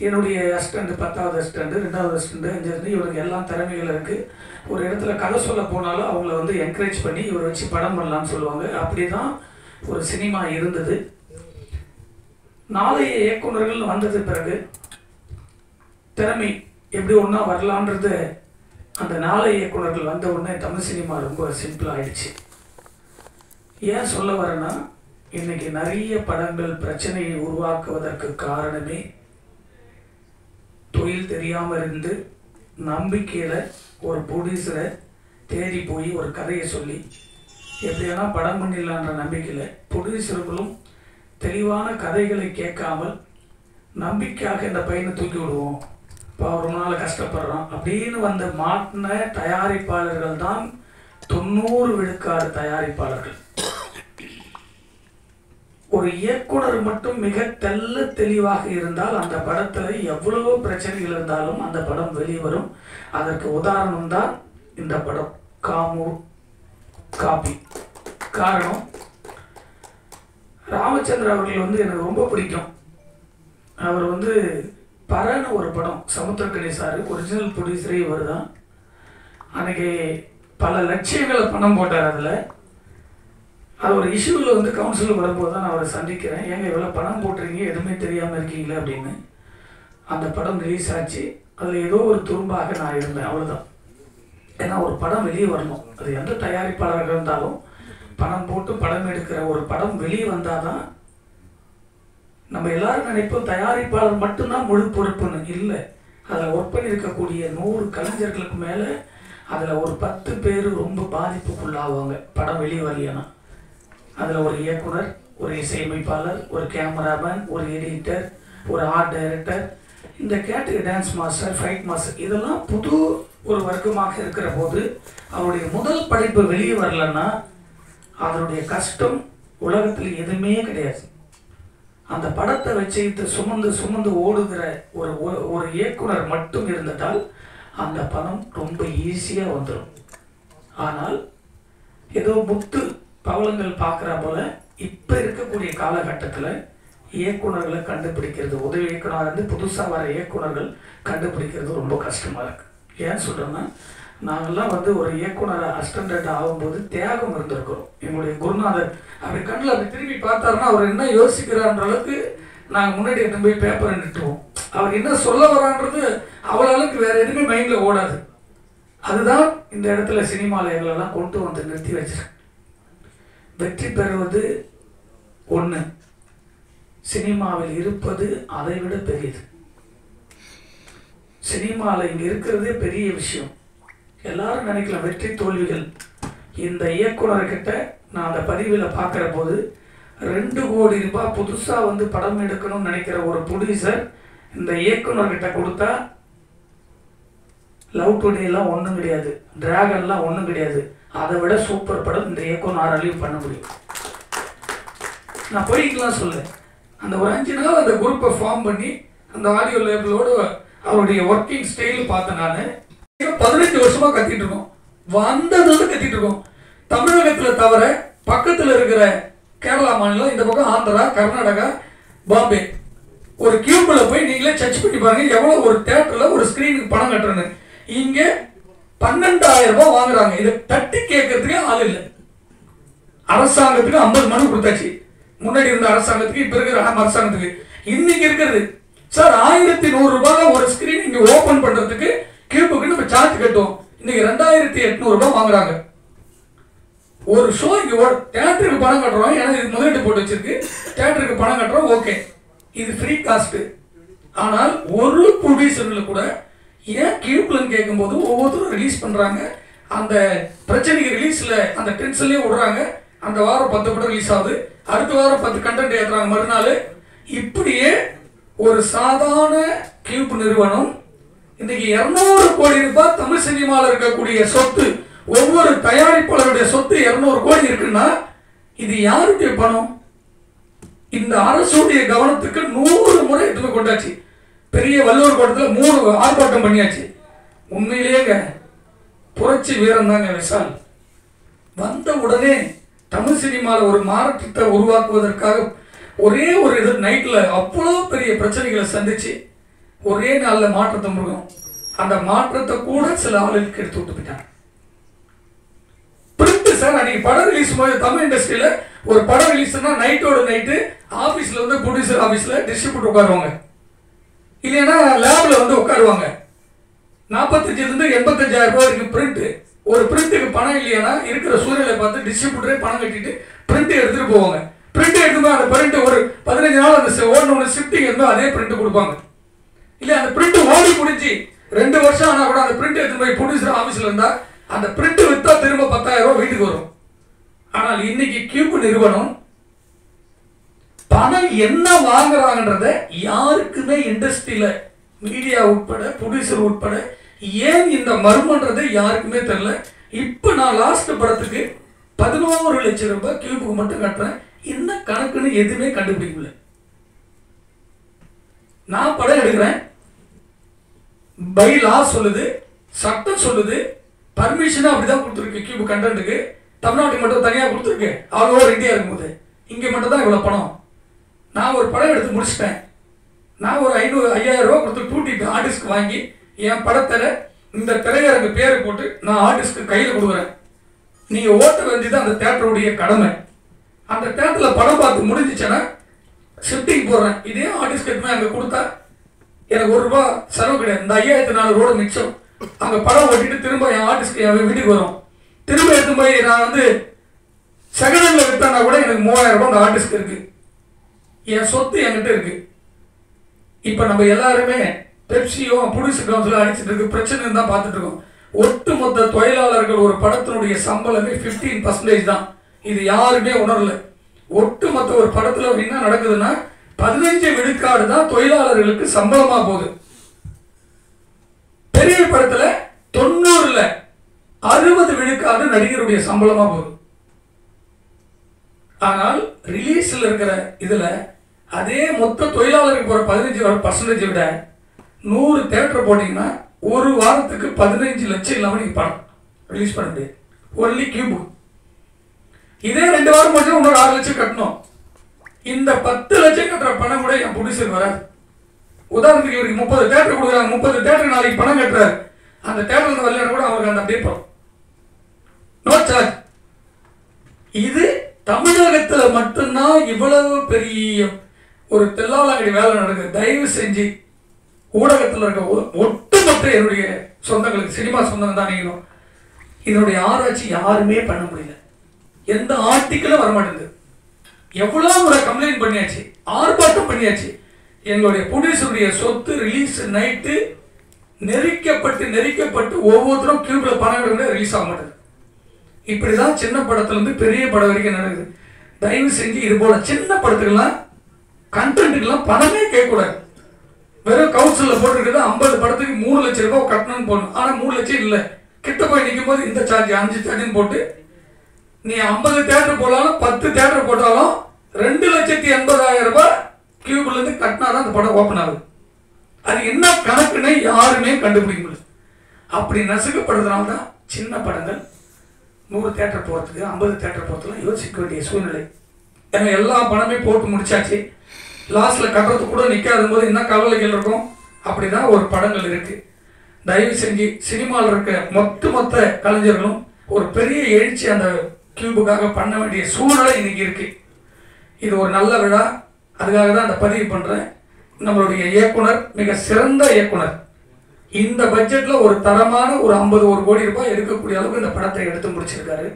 என்னுடைய அசிஸ்டண்ட் 10வது அசிஸ்டண்ட் 2வது அசிஸ்டண்ட் 5வது இவருக்கு எல்லாம் திறமைகள் இருக்குது. ஒரு இடத்துல கதை சொல்ல போனாலும் அவங்கள வந்து என்கரேஜ் பண்ணி இவரை வச்சு படம் பண்ணலான்னு சொல்லுவாங்க. அப்படி தான் ஒரு சினிமா இருந்தது. நாளைய இயக்குனர்கள் வந்தது பிறகு திறமை எப்படி ஒன்றா வரலான்றது அந்த நாளைய இயக்குனர்கள் வந்த உடனே தமிழ் சினிமா ரொம்ப சிம்பிள் ஆயிடுச்சு. ஏன் சொல்ல வரேன்னா, இன்னைக்கு நிறைய படங்கள் பிரச்சனையை உருவாக்குவதற்கு காரணமே தொழில் தெரியாமல் இருந்து நம்பிக்கையில் ஒரு ப்ரொடியூசரை தேடி போய் ஒரு கதையை சொல்லி எப்படியானா படம் பண்ணிடலான்ற நம்பிக்கையில் ப்ரொடியூசர்களும் தெளிவான கதைகளை கேட்காமல் நம்பிக்கையாக இந்த பையனை தூக்கி விடுவோம், இப்போ ரொம்ப நாள் கஷ்டப்படுறான் அப்படின்னு வந்து மாட்டின தயாரிப்பாளர்கள் தான் 90 விழுக்காடு தயாரிப்பாளர்கள். ஒரு இயக்குனர் மட்டும் மிக தெளிவாக இருந்தால் அந்த படத்தில் எவ்வளவோ பிரச்சனைகள் இருந்தாலும் அந்த படம் வெளிவரும். அதற்கு உதாரணம் தான் இந்த படம் காமூர் காபி. காரணம், ராமச்சந்திர அவர்கள் வந்து எனக்கு ரொம்ப பிடிக்கும். அவர் வந்து பரன்னு ஒரு படம் சமுத்திரக்கணி சார் ஒரிஜினல் ப்ரொடியூசரே இவர் தான். அன்றைக்கி பல லட்சியங்களை பணம் போட்டார். அதில் அது ஒரு இஷ்யூவில் வந்து கவுன்சிலில் வரும்போது தான் நான் அவரை சந்திக்கிறேன். ஏங்க இவ்வளோ பணம் போட்டுறீங்க, எதுவுமே தெரியாமல் இருக்கீங்களே அப்படின்னு. அந்த படம் ரிலீஸ் ஆச்சு. அதில் ஏதோ ஒரு துரும்பாக நான் இருந்தேன், அவ்வளோதான். ஏன்னா ஒரு படம் வெளியே வரணும், அது எந்த தயாரிப்பாளர்கள் இருந்தாலும் பணம் போட்டு படம் எடுக்கிற ஒரு படம் வெளியே வந்தால் தான் நம்ம எல்லாரும் நினைப்போம் தயாரிப்பாளர் மட்டும்தான் முழு பொறுப்புன்னு. இல்லை, அதில் ஒர்க் பண்ணியிருக்கக்கூடிய 100 கலைஞர்களுக்கு மேலே அதில் ஒரு 10 பேர் ரொம்ப பாதிப்புக்குள்ளாவாங்க படம் வெளியே வரலையானா. அதில் ஒரு இயக்குனர், ஒரு இசையமைப்பாளர், ஒரு கேமராமேன், ஒரு எடிட்டர், ஒரு ஆர்ட் டைரக்டர், இந்த category dance master, fight master, இதெல்லாம் புது ஒரு வர்க்கமாக இருக்கிற போது அவருடைய முதல் படைப்பு வெளியே வரலன்னா அதனுடைய கஷ்டம் உலகத்தில் எதுவுமே கிடையாது. அந்த படத்தை வச்சுக்கிட்டு சுமந்து ஓடுகிற ஒரு இயக்குனர் மட்டும் இருந்துட்டால் அந்த பணம் ரொம்ப ஈஸியாக வந்துடும். ஆனால் ஏதோ முத்து பவளங்கள் பார்க்குற போல இப்போ இருக்கக்கூடிய காலகட்டத்தில் இயக்குனர்களை கண்டுபிடிக்கிறது, உதவி இயக்குனர் இருந்து புதுசாக வர இயக்குனர்கள் கண்டுபிடிக்கிறது ரொம்ப கஷ்டமாக இருக்குது. ஏன் சொல்கிறேன்னா, நாங்கள்லாம் வந்து ஒரு இயக்குனர் அசிஸ்டண்ட் ஆகும்போது தியாகம் இருந்திருக்கிறோம். எங்களுடைய குருநாதர் அப்படி கண்ணில் அப்படி திரும்பி பார்த்தாருன்னா அவர் என்ன யோசிக்கிறான்ற அளவுக்கு நாங்கள் முன்னாடி எடுத்து போய் பேப்பரை நிட்டுவோம். அவர் என்ன சொல்ல வரான்றது அவ்வளோ அளவுக்கு வேறு எதுவுமே மைண்டில் ஓடாது. அதுதான் இந்த இடத்துல சினிமாவில் எங்களெல்லாம் கொண்டு வந்து நிறுத்தி வச்சிருக்கேன். வெற்றி பெறுவது ஒன்று, சினிமாவில் இருப்பது அதை விட பெரியது. சினிமாவில் இங்கே இருக்கிறதே பெரிய விஷயம். எல்லாரும் நினைக்கலாம் வெற்றி தோல்விகள். இந்த இயக்குனர்கிட்ட நான் அந்த பதிவில் பார்க்குற போது 2 கோடி ரூபாய் புதுசாக வந்து படம் எடுக்கணும்னு நினைக்கிற ஒரு ப்ரொடியூசர் இந்த இயக்குனர்கிட்ட கொடுத்தா லவ் டுடேலாம் ஒன்றும் கிடையாது, டிராகன்லாம் ஒன்றும் கிடையாது, அதை விட சூப்பர் படம் இந்த இயக்குனராலையும் பண்ண முடியும். நான் போய்க்கலாம் சொல்ல அந்த ஒரு 5 நாள் அந்த குரூப்பை ஃபார்ம் பண்ணி அந்த ஆடியோ லேபிளோடு அவருடைய ஒர்க்கிங் ஸ்டைல் பார்த்தேன். நான் 15 வருஷமாக கத்திட்டு இருக்கோம், வந்ததுலேருந்து கத்திட்டு இருக்கோம். தமிழகத்தில் தவிர பக்கத்தில் இருக்கிற கேரளா மாநிலம், இந்த பக்கம் ஆந்திரா, கர்நாடகா, பாம்பே, ஒரு கியூபில் போய் நீங்களே சர்ச் பண்ணி பாருங்க எவ்வளோ ஒரு தேட்டரில் ஒரு ஸ்க்ரீனுக்கு பணம் கட்டுறேன்னு. இங்கே 12,000 ரூபாய் வாங்குறாங்க. இதை தட்டி கேட்கறதுக்கு ஆள் இல்லை. அரசாங்கத்துக்கு 50 மனு கொடுத்தாச்சு. முன்னாடி இருந்த அரசாங்கத்துக்கு, இப்போ இருக்கிற அரசாங்கத்துக்கு. இன்னைக்கு இருக்கிறது சார் 1100 ரூபாய் ஒரு ஸ்க்ரீன் இங்கே ஓப்பன் பண்ணுறதுக்கு கியூபுக்கு நம்ம சார்ஜ் கட்டுவோம். இன்னைக்கு 2800 ரூபாய் வாங்குறாங்க. ஒரு ஷோ இங்கே தேட்டருக்கு பணம் கட்டுறோம், ஏன்னா இது முதலீட்டு போட்டு வச்சிருக்கு, தேட்டருக்கு பணம் கட்டுறோம், ஓகே, இது ஃப்ரீ காஸ்ட்டு. ஆனால் ஒரு ப்ரொடியூசர்கள் கூட ஏன் கியூப்லன்னு கேட்கும்போது ஒவ்வொருத்தரும் ரிலீஸ் பண்ணுறாங்க, அந்த பிரச்சனைக்கு ரிலீஸில் அந்த டென்ஷன்லேயே விடுறாங்க. அந்த வாரம் 10 படம் ரிலீஸ் ஆகுது, அடுத்த வாரம் 10 கண்டென்ட் ஏற்றுறாங்க மறுநாள். இப்படியே ஒரு சாதாரண கியூப் நிறுவனம் இன்னைக்கு 200 கோடி ரூபாய் தமிழ் சினிமாவில் இருக்கக்கூடிய சொத்து, ஒவ்வொரு தயாரிப்பாளருடைய சொத்து 200 கோடி இருக்குன்னா இது யாருடைய பணம்? இந்த அரசுடைய கவனத்துக்கு 100 முறை எடுத்து கொண்டாச்சு. பெரிய வள்ளுவர் கோட்டத்தில் 3 ஆர்ப்பாட்டம் பண்ணியாச்சு. உண்மையிலேங்க புரட்சி வீரம் தாங்க விஷால். வந்த உடனே தமிழ் சினிமாவில் ஒரு மாற்றத்தை உருவாக்குவதற்காக ஒரே ஒரு இது நைட்டில் அவ்வளோ பெரிய பிரச்சனைகளை சந்திச்சு ஒரே நாளில் மாற்றத்தை முடியும். அந்த மாற்றத்தை கூட சில ஆளுகளுக்கு எடுத்து விட்டு போயிட்டாங்க. பிரிண்ட் சார், அன்னைக்கு படம் ரிலீஸ் போது தமிழ் இண்டஸ்ட்ரியில் ஒரு படம் ரிலீஸ்னா நைட்டோட நைட்டு ஆஃபீஸில் வந்து ப்ரொடியூசர் ஆஃபீஸில் டிஸ்ட்ரிபியூட்டர் உட்காருவாங்க, இல்லைன்னா லேபில் வந்து உட்காருவாங்க. 45,000 85,000 ரூபாய் இருக்கு பிரிண்ட். ஒரு பிரிண்ட்டுக்கு பணம் இல்லையானா இருக்கிற சூழ்நிலை பார்த்து டிஸ்ட்ரிபியூட்டரே பணம் கட்டிட்டு பிரிண்ட் எடுத்துட்டு போவாங்க. பிரிண்ட் எடுத்துமே அந்த பிரிண்ட் ஒரு 15 நாள் அந்த ஓடணும் ஷிஃப்டிங் இருந்தால் அதே பிரிண்ட் கொடுப்பாங்க. இல்லை அந்த பிரிண்ட் ஓடி முடிஞ்சு 2 வருஷம் ஆனால் கூட அந்த பிரிண்ட் எடுத்து போய் ப்ரொடியூசர் ஆஃபீஸில் இருந்தால் அந்த பிரிண்ட் விற்றா திரும்ப 10,000 ரூபாய் வீட்டுக்கு வரும். ஆனால் இன்னைக்கு கியூப் நிறுவனம் பணம் என்ன வாங்குறாங்கன்றத யாருக்குமே இண்டஸ்ட்ரியில மீடியா உட்பட ப்ரொடியூசர் உட்பட ஏன் இந்த மர்மன்றது யாருக்குமே தெரியல. இப்போ நான் லாஸ்ட் படத்துக்கு 11 லட்சம் ரூபாய் கியூபுக்கு மட்டும் கட்டுறேன், என்ன கணக்குன்னு எதுவுமே கண்டுபிடிக்கல. நான் படம் எடுக்கிறேன், பை லா சொல்லுது, சட்டம் சொல்லுது, பர்மிஷன் அப்படிதான் கொடுத்துருக்கு. கியூப் கண்டென்ட்டுக்கு தமிழ்நாட்டுக்கு மட்டும் தனியாக கொடுத்துருக்கு, ஆல் ஓவர் இந்தியா இருக்கும்போது இங்கே மட்டும் தான் இவ்வளோ பணம். நான் ஒரு படம் எடுத்து முடிச்சிட்டேன், நான் ஒரு 5,000 ரூபா கொடுத்து டூட்டி ஆர்டிஸ்ட்க்கு வாங்கி என் படத்தில் இந்த திரையரங்கு பேரை போட்டு நான் ஆர்டிஸ்ட்க்கு கையில் கொடுக்குறேன். நீங்கள் ஓட்ட வேண்டியது அந்த தேட்டருடைய கடமை. அந்த தேட்டரில் படம் பார்த்து முடிஞ்சிச்சேன்னா ஷிஃப்டிங் போடுறேன். இதே ஆர்டிஸ்ட் எடுத்துமே அங்கே கொடுத்தா எனக்கு ₹1 செலவு கிடையாது. இந்த 5,400 ரூபா மிச்சம். அங்கே படம் ஓட்டிட்டு திரும்ப என் ஆர்டிஸ்ட்க்கு என் வீட்டுக்கு வரும். திரும்ப எடுத்து போய் நான் வந்து செகண்ட் ஹேண்டில் விற்றா கூட எனக்கு 3,000 ரூபா அந்த ஆர்டிஸ்ட்க்கு இருக்குது. என் சொத்து என்கிட்ட இருக்குது. இப்போ நம்ம எல்லாருமே பெப்சியோ ப்ரொடியூசர் கவுன்சிலோ அடிச்சுட்டு இருக்கு பிரச்சனை தான் பார்த்துட்டு இருக்கோம். ஒட்டுமொத்த தொழிலாளர்கள் ஒரு படத்தினுடைய சம்பளமே 15% தான். இது யாருமே உணரல. ஒட்டுமொத்த ஒரு படத்தில் என்ன நடக்குதுன்னா 15 விழுக்காடு தான் தொழிலாளர்களுக்கு சம்பளமா போகுது. பெரிய படத்தில் 90ல் 60 விழுக்காடு நடிகருடைய சம்பளமா போகுது. ஆனால் ரிலீஸில் இருக்கிற இதில் அதே மொத்த தொழிலாளருக்கு போகிற 15% விட 100 தேட்டர் போட்டிங்கன்னா ஒரு வாரத்துக்கு 15 லட்சம் இல்லாமல் நீங்கள் படம் ரிலீஸ் பண்ண முடியாது. Only cube. இதே 2 வாரம் மட்டும் இன்னொரு 6 லட்சம் கட்டணும். இந்த 10 லட்சம் கட்டுற பணம் கூட என் ப்ரொடியூசருக்கு வராது. உதாரணத்துக்கு இவருக்கு 30 தேட்டர் கொடுக்குறாங்க, 30 தேட்டருக்கு நாளைக்கு பணம் கட்டுறாரு, அந்த தேட்டர் வரலன்னா கூட அவருக்கு அந்த அப்படியே போகும், நோ சார்ஜ். இது தமிழகத்தில் மட்டும்தான் இவ்வளவு பெரிய ஒரு தெல்லாலங்கடி வேலை நடக்குது. தயவு செஞ்சு ஊடகத்தில் இருக்க ஒட்டுமொத்த என்னுடைய சொந்தங்களுக்கு, சினிமா சொந்தம் தான் நீங்களும், இதனுடைய ஆராய்ச்சி யாருமே பண்ண முடியல. எந்த ஆர்டிக்கலும் வரமாட்டேங்குது. எவ்வளோ முறை கம்ப்ளைண்ட் பண்ணியாச்சு, ஆர்ப்பாட்டம் பண்ணியாச்சு. எங்களுடைய ப்ரொடியூசருடைய சொத்து ரிலீஸ் நைட்டு நெரிக்கப்பட்டு ஒவ்வொருத்தரும் கியூப்ல பணம் எடுக்க ரிலீஸ் ஆக மாட்டேங்குது. இப்படிதான் சின்ன படத்துலேருந்து பெரிய படம் வரைக்கும் நடக்குது. தயவு செஞ்சு இது போல சின்ன படத்துக்கெல்லாம் கண்டென்ட்டுக்கெல்லாம் பணமே கேட்கக்கூடாது. வெறும் கவுன்சிலில் போட்டிருக்குது 50 படத்துக்கு 3 லட்சம் ரூபாய் கட்டணும்னு போடணும். ஆனால் 3 லட்சம் இல்லை. கிட்ட போய் நிற்கும் போது இந்த சார்ஜ் 5 சார்ஜுன்னு போட்டு நீ 50 தேட்டர் போட்டாலும் 10 தேட்டர் போட்டாலும் 2,80,000 ரூபாய் கியூப்லேருந்து கட்டினாதான் அந்த படம் ஓப்பன் ஆகுது. அது என்ன கணக்குன்னு யாருமே கண்டுபிடிக்க முடியல. அப்படி நசுக்கப்படுறதுனால தான் சின்ன படங்கள் 100 தேட்டர் போகிறதுக்கு 50 தேட்டர் போகிறதுலாம் யோசிக்க வேண்டிய சூழ்நிலை. ஏன்னா எல்லா படமே போட்டு முடிச்சாச்சு, லாஸ்ட்டில் கட்டுறதுக்கு கூட நிற்காத போது என்ன கவலைகள் இருக்கும். அப்படி தான் ஒரு படங்கள் இருக்குது. தயவு செஞ்சு சினிமாவில் இருக்க மொத்த கலைஞர்களும் ஒரு பெரிய எழுச்சி அந்த கியூபுக்காக பண்ண வேண்டிய சூழ்நிலை இன்னைக்கு இருக்குது. இது ஒரு நல்ல விழா, அதுக்காக தான் அந்த பதிவு பண்ணுறேன். நம்மளுடைய இயக்குனர் மிக சிறந்த இயக்குனர். இந்த பட்ஜெட்டில் ஒரு தரமான ஒரு 51 கோடி ரூபாய் எடுக்கக்கூடிய அளவுக்கு இந்த படத்தை எடுத்து முடிச்சிருக்காரு.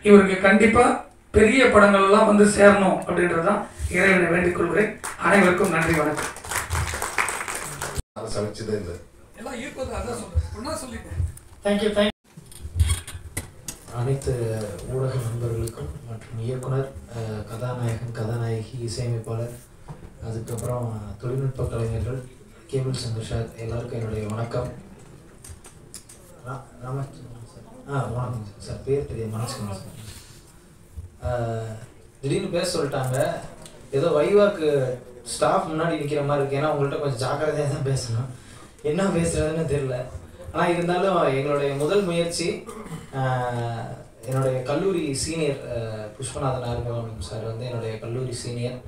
இவருக்கு கண்டிப்பாக பெரிய படங்கள்லாம் வந்து சேரணும் அப்படின்றது தான் இறைவனை வேண்டிக் கொள்கிறேன். அனைவருக்கும் நன்றி, வணக்கம். சமைச்சதே இல்லை எல்லாம் ஈர்ப்பது அதான் சொல்றேன் சொல்லிட்டேன். தேங்க்யூ. அனைத்து ஊடக நண்பர்களுக்கும் மற்றும் இயக்குனர், கதாநாயகன், கதாநாயகி, இசையமைப்பாளர், அதுக்கப்புறம் தொழில்நுட்ப கலைஞர்கள், கேபிள் சந்தோஷ் சார், எல்லாருக்கும் என்னுடைய வணக்கம். ராமச்சந்திரன் சார், வணக்கம் சார். பேர் தெரியும், மனசுக்கு சார். திடீர்னு பேச சொல்லிட்டாங்க. ஏதோ வைவாக்கு ஸ்டாஃப் முன்னாடி நிற்கிற மாதிரி இருக்குது. ஏன்னா உங்கள்கிட்ட கொஞ்சம் ஜாக்கிரதையாக தான் பேசணும். என்ன பேசுகிறதுன்னு தெரியல. ஆனால் இருந்தாலும் எங்களுடைய முதல் முயற்சி, என்னுடைய கல்லூரி சீனியர் புஷ்பநாதன் ஆறுமுகம் சார் வந்து என்னுடைய கல்லூரி சீனியர்.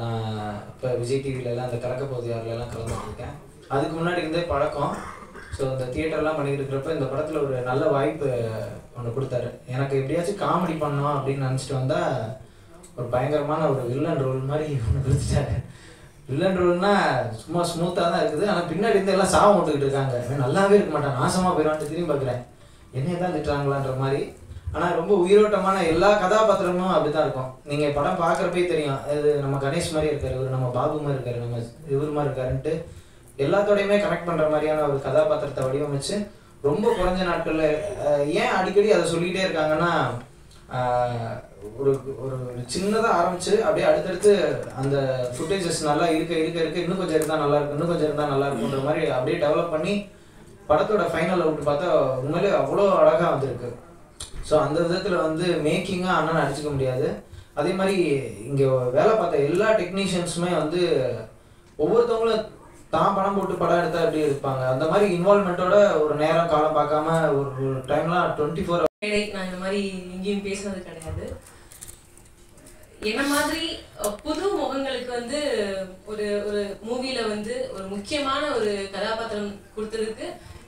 நான் இப்போ விஜய் டிவிலலாம் அந்த கலக்கப்போது யாரிலலாம் கலந்துட்டுருக்கேன். அதுக்கு முன்னாடி இருந்தே பழக்கம். ஸோ இந்த தியேட்டர்லாம் பண்ணிட்டு இருக்கிறப்ப இந்த படத்தில் ஒரு நல்ல வாய்ப்பு ஒன்று கொடுத்தாரு. எனக்கு எப்படியாச்சும் காமெடி பண்ணோம் அப்படின்னு நினச்சிட்டு வந்தால் ஒரு பயங்கரமான ஒரு வில்லன் ரோல் மாதிரி ஒன்று கொடுத்துட்டாரு. வில்லன் ரோல்னா சும்மா ஸ்மூத்தாக தான் இருக்குது. ஆனால் பின்னாடி இருந்து எல்லாம் சாபம் விட்டுக்கிட்டு இருக்காங்க. நல்லாவே இருக்க மாட்டேன், நாசமாக போயிடுவான்ட்டு திரும்பி பார்க்குறேன், என்னைய தான் திட்டுறாங்களான்ற மாதிரி. ஆனால் ரொம்ப உயிரோட்டமான எல்லா கதாபாத்திரமும் அப்படி தான் இருக்கும். நீங்கள் படம் பார்க்குறப்பே தெரியும், இது நம்ம கணேஷ் மாதிரி இருக்காரு, இவர் நம்ம பாபு மாதிரி இருக்காரு, நம்ம இவர் மாதிரி இருக்காருன்ட்டு எல்லாத்தோடையுமே கனெக்ட் பண்ணுற மாதிரியான ஒரு கதாபாத்திரத்தை வடிவமைச்சு ரொம்ப குறைஞ்ச நாட்களில். ஏன் அடிக்கடி அதை சொல்லிக்கிட்டே இருக்காங்கன்னா, ஒரு ஒரு சின்னதாக ஆரம்பித்து அப்படியே அடுத்தடுத்து அந்த ஃபுட்டேஜஸ் நல்லா இருக்க இன்னும் கொஞ்சம் இருந்தால் நல்லாயிருக்கும், இன்னும் கொஞ்சம் இருந்தால் நல்லா இருக்குன்ற மாதிரி அப்படியே டெவலப் பண்ணி படத்தோட ஃபைனல் அவுட் பார்த்தா உண்மையிலே அவ்வளோ அழகாக வந்திருக்கு. ஸோ அந்த விதத்தில் வந்து மேக்கிங்காக அண்ணன் அடிச்சுக்க முடியாது. அதே மாதிரி இங்கே வேலை பார்த்த எல்லா டெக்னீஷியன்ஸுமே வந்து ஒவ்வொருத்தவங்களும் தான் பணம் போட்டு படம் எடுத்தால் எப்படி இருப்பாங்க, அந்த மாதிரி இன்வால்மெண்ட்டோட ஒரு நேரம் காலம் பார்க்காம ஒரு டைம்லாம் 24 நான் இந்த மாதிரி எங்கேயும் பேசுனது கிடையாது. என்ன மாதிரி புது முகங்களுக்கு வந்து ஒரு ஒரு மூவில வந்து ஒரு முக்கியமான ஒரு கதாபாத்திரம் கொடுத்ததுக்கு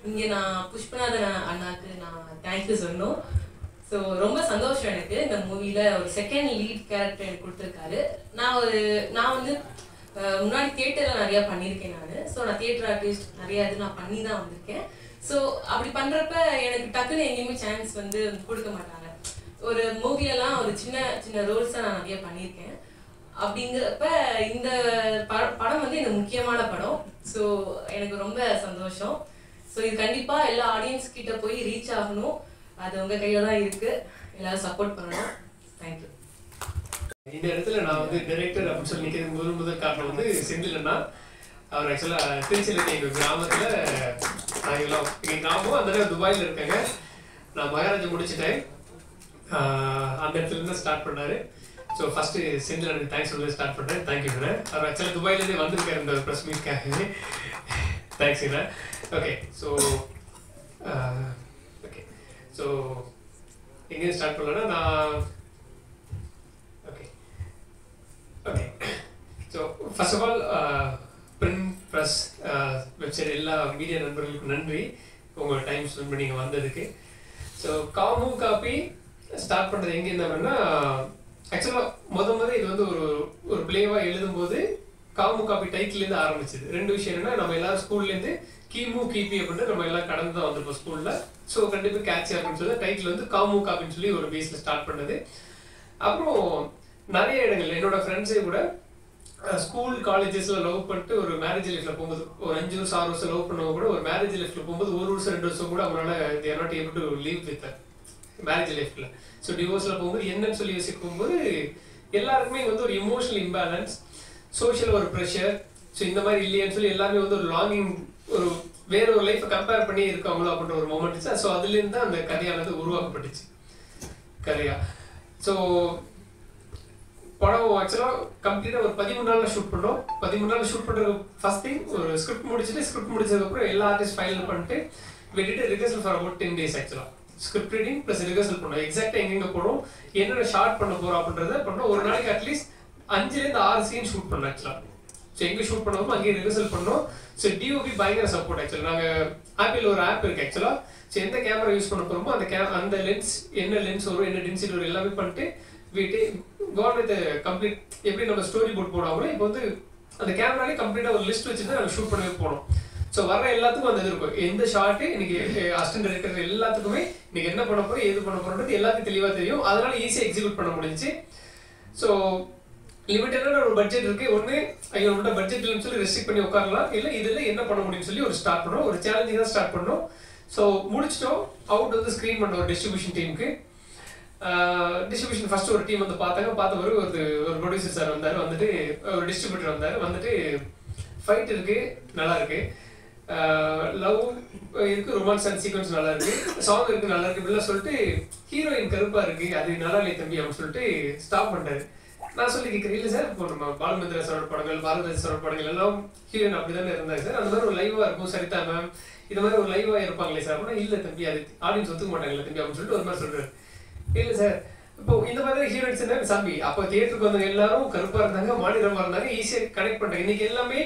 இங்கே நான் புஷ்பநாதன் அண்ணாக்கு நான் தேங்க்யூ சொல்லணும். ஸோ ரொம்ப சந்தோஷம் எனக்கு. இந்த மூவியில் ஒரு செகண்ட் லீட் கேரக்டர் எனக்கு கொடுத்துருக்காரு. நான் வந்து முன்னாடி தியேட்டரில் நிறையா பண்ணியிருக்கேன் நான். ஸோ நான் தியேட்டர் ஆர்டிஸ்ட் நிறையா இது நான் பண்ணி தான் வந்திருக்கேன். ஸோ அப்படி பண்ணுறப்ப எனக்கு டக்குன்னு எங்கேயுமே சான்ஸ் வந்து கொடுக்க மாட்டாங்க. ஒரு மூவிலலாம் ஒரு சின்ன சின்ன ரோல்ஸ் தான் நான் நிறைய பண்ணியிருக்கேன். அப்படிங்கிறப்ப இந்த படம் வந்து எனக்கு முக்கியமான படம். ஸோ எனக்கு ரொம்ப சந்தோஷம். ஸோ இது கண்டிப்பாக எல்லா ஆடியன்ஸ் கிட்ட போய் ரீச் ஆகணும். அது உங்கள் கையில் தான் இருக்குது. எல்லாரும் சப்போர்ட் பண்ணணும். தேங்க்யூ. இந்த இடத்துல நான் வந்து டைரக்டர் அப்படின்னு சொல்லி நிற்கிறது முதல் காரணம் வந்து செந்திலண்ணா. அவர் ஆக்சுவலாக திருச்சியில் இருக்க எங்கள் கிராமத்தில் எங்கள் கிராமம் அந்த நேரம் துபாயில் இருக்காங்க. நான் மகாராஜா முடிச்சிட்டேன். அந்த இடத்துலேருந்து ஸ்டார்ட் பண்ணார். ஸோ ஃபஸ்ட்டு செந்திலனுக்கு தேங்க்ஸ் சொல்லி ஸ்டார்ட் பண்ணுறேன். Thank you sir. அவர் ஆக்சுவலாக துபாயிலேருந்தே வந்திருக்காரு இந்த ப்ரெஸ் மீட்காகவே. Thanks sir. ஓகே ஸோ எங்கேயும் ஸ்டார்ட் பண்ணலன்னா நான் okay so first of all print press website எல்லா மீடியா நண்பர்களுக்கும் நன்றி உங்கள் டைம் ஸ்பெண்ட் பண்ணி நீங்கள் வந்ததுக்கு. ஸோ காமு காப்பி ஸ்டார்ட் பண்ணுறது எங்கே இருந்தாங்கன்னா, ஆக்சுவலாக இது வந்து ஒரு பிளேவாக எழுதும்போது காமு காப்பி டைட்டிலேருந்து ஆரம்பிச்சிது. ரெண்டு விஷயம் என்னென்னா, நம்ம எல்லாரும் ஸ்கூல்லேருந்து கிமு கிபி அப்படின்ட்டு நம்ம எல்லாம் கடந்து தான் வந்திருப்போம் ஸ்கூலில். ஸோ கண்டிப்பாக கேட்சி அப்படின்னு சொல்லி டைட்டில் வந்து காமு காப்பின்னு சொல்லி ஒரு பேஸில் ஸ்டார்ட் பண்ணது. அப்புறம் நிறைய இடங்கள் என்னோட ஃப்ரெண்ட்ஸே கூட ஸ்கூல் காலேஜஸில் லவ் பண்ணிட்டு ஒரு மேரேஜ் லைஃப்பில் போகும்போது ஒரு 5 வருஷம் 6 வருஷம் லவ் பண்ணவங்க கூட ஒரு மேரேஜ் லைஃப்பில் போகும்போது 1 வருஷம் 2 வருஷம் கூட அவங்களால they are not able to live with marriage லைஃப்பில். ஸோ டிவோர்ஸில் போகும்போது என்னன்னு சொல்லி யோசிக்கும்போது எல்லாருக்குமே வந்து ஒரு எமோஷனல் இம்பேலன்ஸ், சோஷியல் ஒரு ப்ரெஷர். ஸோ இந்த மாதிரி இல்லையான்னு சொல்லி எல்லாமே வந்து ஒரு லாங்கிங், ஒரு வேற ஒரு லைஃப்பை கம்பேர் பண்ணி இருக்காங்களோ அப்படின்ற ஒரு மொமெண்ட். ஸோ அதுலேருந்து தான் அந்த கதையானது உருவாக்கப்பட்டுச்சு கதையா. ஸோ படம் ஆக்சுவலாக கம்ப்ளீட்டாக ஒரு 13 நாளில் ஷூட் பண்ணுறோம். 13 நாளில் ஷூட் பண்ணுறது ஃபர்ஸ்ட் திங் ஒரு ஸ்கிரிப்ட் முடிச்சதுக்கப்புறம் எல்லா ஆர்டிஸ்ட் ஃபைனல் பண்ணிட்டு வெளியிட்டு ரிஹர்சல் ஃபார் அபவுட் 10 days. ஆக்சுவலாக ஸ்கிரிப்ட் ரீடிங் ப்ளஸ் ரிஹர்சல் பண்ணோம். எக்ஸாக்டாக எங்கெங்கே போகிறோம், என்னென்ன ஷார்ட் பண்ண போகிறோம் அப்படின்றத பண்ணோம். ஒரு நாளைக்கு அட்லீஸ்ட் 5லேருந்து 6 சீன் ஷூட் பண்ணோம் ஆக்சுவலாக. ஸோ எங்கே ஷூட் பண்ணுவோமோ அங்கேயே ரிஹர்சல் பண்ணோம். ஸோ டிஓபி பயங்கர சப்போர்ட். ஆக்சுவலாக நாங்கள் ஆப்பிள் ஒரு ஆப் இருக்குது ஆக்சுவலாக. ஸோ எந்த கேமரா யூஸ் பண்ண போகிறோமோ அந்த லென்ஸ் என்ன லென்ஸ் வரும், என்ன டென்சிட்டி வரும் எல்லாமே பண்ணிட்டு வீட்டு கவர்மெண்ட் கம்ப்ளீட் எப்படி நம்ம ஸ்டோரி போர்ட் போடாமலே இப்போ வந்து அந்த கேமராலே கம்ப்ளீட்டாக ஒரு லிஸ்ட் வச்சுட்டு நாங்கள் ஷூட் பண்ணவே போனோம். ஸோ வர எல்லாத்துக்கும் அந்த இது இருக்கும். எந்த ஷார்ட்டு இன்னைக்கு அசிஸ்டன்ட் டைரக்டர் எல்லாத்துக்குமே இன்னைக்கு என்ன பண்ண போகிறோம், எது பண்ண போகிறோன்றது எல்லாத்தையும் தெளிவாக தெரியும். அதனால ஈஸியாக எக்ஸிக்யூட் பண்ண முடிஞ்சிச்சு. ஸோ லிமிட்டடான ஒரு பட்ஜெட் இருக்கு. ஒன்று ஐயோ நம்மகிட்ட பட்ஜெட் இல்லைன்னு சொல்லி ரெஸ்ட்ரிக்ட் பண்ணி உட்காரலாம், இல்லை இதில் என்ன பண்ண முடியும்னு சொல்லி ஒரு ஸ்டார்ட் பண்ணோம். ஒரு சேலஞ்சிங் தான் ஸ்டார்ட் பண்ணோம். ஸோ முடிச்சிட்டோம். அவுட் வந்து ஸ்க்ரீன் பண்ண ஒரு டிஸ்ட்ரிபியூஷன் டீமுக்கு. டிஸ்ட்ரிபியூஷன் ஃபர்ஸ்ட் ஒரு டீம் வந்து பார்த்த பிறகு ஒரு ப்ரொடியூசர் சார் வந்தார். வந்துட்டு ஒரு டிஸ்ட்ரிபியூட்டர் வந்தார். வந்துட்டு ஃபைட் இருக்கு, நல்லா இருக்கு, லவ் இருக்கு, ரொமான்ஸ் அண்ட் சீக்வன்ஸ் நல்லா இருக்கு, சாங் இருக்கு, நல்லா இருக்கு இப்படிலாம் சொல்லிட்டு ஹீரோயின் கருப்பா இருக்கு, அது நல்லா இல்லை தம்பி அப்படின்னு சொல்லிட்டு ஸ்டாப் பண்ணிட்டாரு. நான் சொல்லி கேட்குறேன், இல்லை சார் இப்போ நம்ம பாலுமந்திரா சாரோட படங்கள், பாரதிராஜ் சாரோட படங்கள் எல்லாம் ஹீரோயின் அப்படி தானே இருந்தாங்க சார், அந்த மாதிரி ஒரு லைவாக இருக்கும் சரிதா மேம், இது மாதிரி ஒரு லைவாக இருப்பாங்களே சார் அப்படின்னா, இல்லை தம்பி அது ஆடியன்ஸ் ஒத்துக்க மாட்டாங்களே தம்பி அப்படின்னு சொல்லிட்டு ஒரு மாதிரி சொல்றாரு. இல்லை சார் இப்போ இந்த மாதிரி ஹீரோயின்ஸ் என்ன சாமி அப்போ தியேட்டருக்கு வந்தவங்க எல்லாரும் கருப்பாக இருந்தாங்க, மாநிலமாக இருந்தாங்க, ஈஸியாக கனெக்ட் பண்ணுறாங்க. இன்னைக்கு எல்லாமே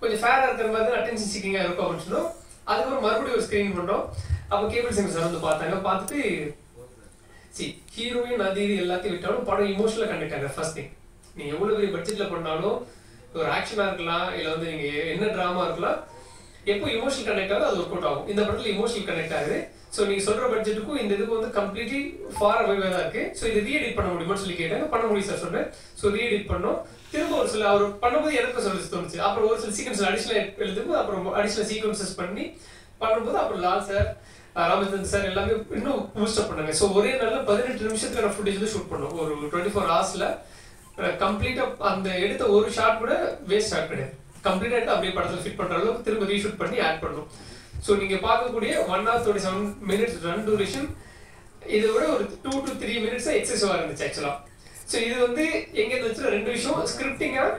கொஞ்சம் ஃபேராக இருக்கிற மாதிரி தான் அட்டென்ஷன் சீக்கிங்காக இருக்கும் அப்படின்னு சொன்னோம். அதுக்கப்புறம் மறுபடியும் ஒரு ஸ்க்ரீன் பண்ணோம். அப்போ கேபிள் சிங் சார் வந்து பார்த்தாங்க. பார்த்துட்டு ஹீரோயின் அது இது எல்லாத்தையும் விட்டாலும் படம் இமோஷனலாக கனெக்ட் ஆகுது. ஃபர்ஸ்ட் திங், நீங்கள் எவ்வளோ பெரிய பட்ஜெட்டில் பண்ணாலும் ஒரு ஆக்ஷனாக இருக்கலாம், இல்லை வந்து நீங்கள் என்ன ட்ராமா இருக்கலாம், எப்போ இமோஷனல் கனெக்ட் ஆகுது அது ஒர்க் அவுட் ஆகும். இந்த படத்தில் இமோஷனல் கனெக்ட் ஆகுது. ஸோ நீங்கள் சொல்கிற பட்ஜெட்டுக்கும் இந்த இதுக்கு வந்து கம்ப்ளீட்லி ஃபார் அவைவாக தான் இருக்குது. ஸோ இது ரீஎடிட் பண்ண முடியுமான்னு சொல்லி கேட்டாங்க. பண்ண முடியும் சார் சொன்னேன். ஸோ ரீஎடிட் பண்ணோம். திரும்ப ஒரு சில அவர் பண்ணும்போது எனக்கு சொல்லி தோணுச்சு. அப்புறம் ஒரு சில சீக்வன்ஸ் அடிஷனல் எழுதும்போது அப்புறம் அடிஷனல் சீக்வன்சஸ் பண்ணி பண்ணும்போது அப்புறம் லால் சார், ராமச்சந்திரன் சார் எல்லாமே இன்னும் பூஸ்டப் பண்ணாங்க. ஸோ ஒரே நாளில் 18 நிமிஷத்துக்கான ஃபுட்டேஜ் வந்து ஷூட் பண்ணோம். ஒரு 24 ஹவர்ஸில் கம்ப்ளீட்டாக அந்த எடுத்த ஒரு ஷாட் கூட வேஸ்ட் ஷாட் கிடையாது. கம்ப்ளீட்டாக எடுத்து அப்படியே படத்தில் ஃபிட் பண்ணுற அளவுக்கு திரும்ப ரீஷூட் பண்ணி ஆட் பண்ணோம். ஸோ நீங்கள் பார்க்கக்கூடிய 1 hour 37 minutes ரன் டூரேஷன், இதை விட ஒரு 2 to 3 minutes எக்ஸசிவாக இருந்துச்சு ஆக்சுவலாக. ஸோ இது வந்து எங்கே இருந்துச்சுன்னா 2 விஷயம். ஸ்கிரிப்டிங்காக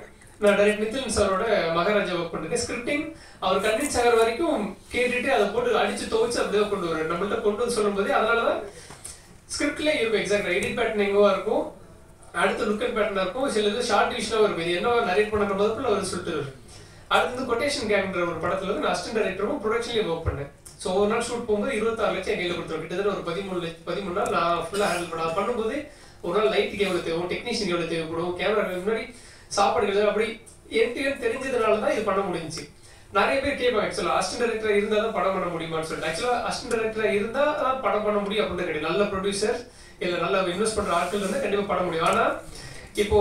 நான் டைரக்ட் நித்தின் சாரோட மகாராஜா ஒர்க் பண்ணிருக்கேன். ஸ்கிரிப்டிங் அவர் கன்வின்ஸ் ஆகிற வரைக்கும் கேட்டுட்டு அதை போட்டு அடிச்சு துவைச்சு அப்படியே கொண்டு வரும். நம்மள்ட்ட கொண்டு வந்து சொல்லும் போதே அதனால தான் ஸ்கிரிப்ட்லேயே இருக்கும். எக்ஸாக்டாக எடிட் பேட்டர்ன் எங்கேவா இருக்கும், அடுத்த லுக் அண்ட் பேட்டர்னாக இருக்கும், சில இது ஷார்ட் டிவிஷனாகவும் இருக்கும். இது என்ன நரேட் பண்ணுற போதுக்குள்ள அவர் சொல்லிட்டு வரும். அடுத்தது கொட்டேஷன் கேங்ன்ற ஒரு படத்தில் வந்து நான் அசிஸ்டன்ட் டைரக்டரும் ப்ரொடக்ஷன்லேயே ஒர்க் பண்ணேன். ஸோ ஒரு நாள் ஷூட் போகும்போது 26 லட்சம் என் கையில் கொடுத்துருவோம். கிட்டத்தட்ட ஒரு 13 நாள் நான் ஃபுல்லாக ஹேண்டில் பண்ண. பண்ணும்போது ஒரு நாள் லைட்டுக்கு எவ்வளோ தேவைப்படும், டெக்னீஷியன் எவ்வளோ தேவைப்படும், கேமரா முன்னாடி சாப்பாடு அப்படி என்கிட்ட தெரிஞ்சதுனால தான் இது பண்ண முடிஞ்சிச்சு. நிறைய பேர் கேட்பாங்க ஆக்சுவலாக அசிஸ்டன்ட் டைரக்டர் இருந்தால் தான் படம் பண்ண முடியுமான்னு சொல்லிட்டு. ஆக்சுவலாக அசிஸ்டன்ட் டைரக்டர் இருந்தால் தான் படம் பண்ண முடியும் அப்படின்னு கிடையாது. நல்ல ப்ரொடியூசர் இல்லை நல்லா இன்வெஸ்ட் பண்ணுற ஆட்கள் வந்து கண்டிப்பாக பண்ண முடியும். ஆனால் இப்போ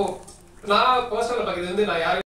நான் பர்சனலாக பார்க்குறது வந்து நான் யாரும்